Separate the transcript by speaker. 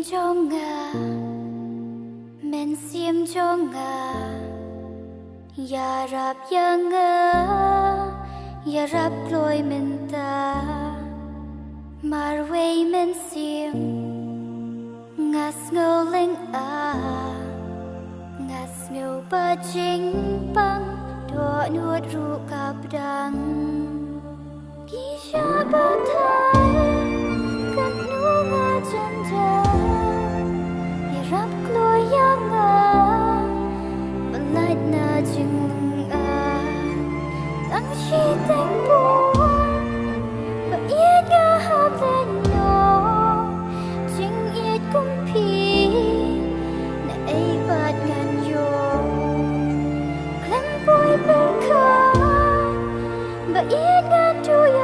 Speaker 1: Jong Jong ya rap yang ya rap loi menta marway mynsiem ngas ngoleng ngas ngô ba chính băng đua nuốt ru cặp đắng kisha ba thái cất nu nga chân ya rap loi yang lại na chừng tăng chi tình buồn và ít ngã hợp lên nhỏ chính ít cũng phi này bát ngàn yo lắm bụi bên khá và ít ngã trôi